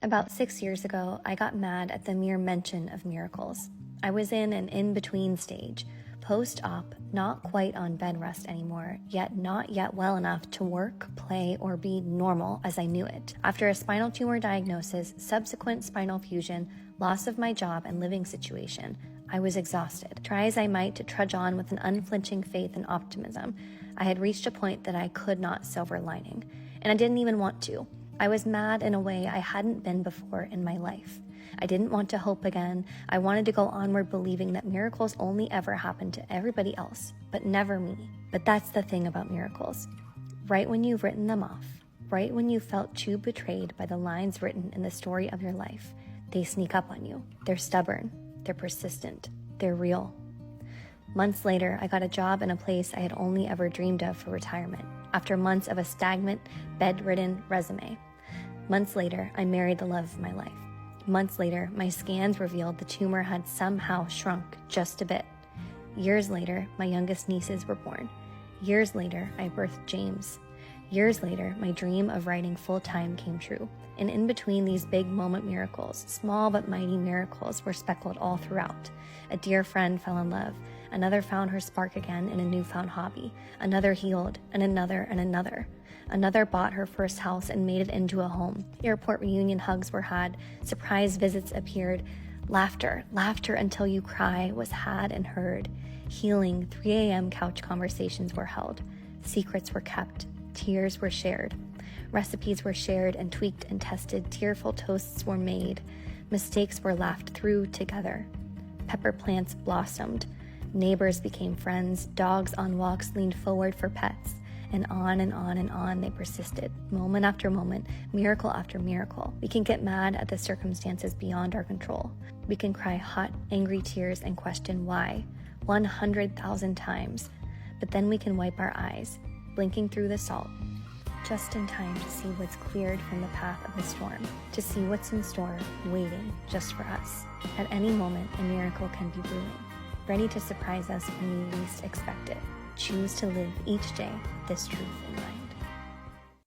About 6 years ago, I got mad at the mere mention of miracles. I was in an in-between stage, post-op, not quite on bed rest anymore, yet not yet well enough to work, play, or be normal as I knew it. After a spinal tumor diagnosis, subsequent spinal fusion, loss of my job and living situation, I was exhausted. Try as I might to trudge on with an unflinching faith and optimism, I had reached a point that I could not silver lining, and I didn't even want to. I was mad in a way I hadn't been before in my life. I didn't want to hope again. I wanted to go onward believing that miracles only ever happen to everybody else, but never me. But that's the thing about miracles. Right when you've written them off, right when you felt too betrayed by the lines written in the story of your life, they sneak up on you. They're stubborn, they're persistent, they're real. Months later, I got a job in a place I had only ever dreamed of for retirement, after months of a stagnant, bedridden resume. Months later, I married the love of my life. Months later, my scans revealed the tumor had somehow shrunk just a bit. Years later, my youngest nieces were born. Years later, I birthed James. Years later, my dream of writing full-time came true. And in between these big moment miracles, small but mighty miracles were speckled all throughout. A dear friend fell in love. Another found her spark again in a newfound hobby. Another healed, and another and another. Another bought her first house and made it into a home. Airport reunion hugs were had. Surprise visits appeared. Laughter until you cry was had and heard. Healing 3 a.m. couch conversations were held. Secrets were kept. Tears were shared. Recipes were shared and tweaked and tested. Tearful toasts were made. Mistakes were laughed through together. Pepper plants blossomed. Neighbors became friends. Dogs on walks leaned forward for pets. And on and on and on they persisted, moment after moment, miracle after miracle. We can get mad at the circumstances beyond our control. We can cry hot, angry tears and question why 100,000 times. But then we can wipe our eyes, blinking through the salt, just in time to see what's cleared from the path of the storm, to see what's in store, waiting just for us. At any moment, a miracle can be brewing, ready to surprise us when we least expect it. Choose to live each day this truth in mind.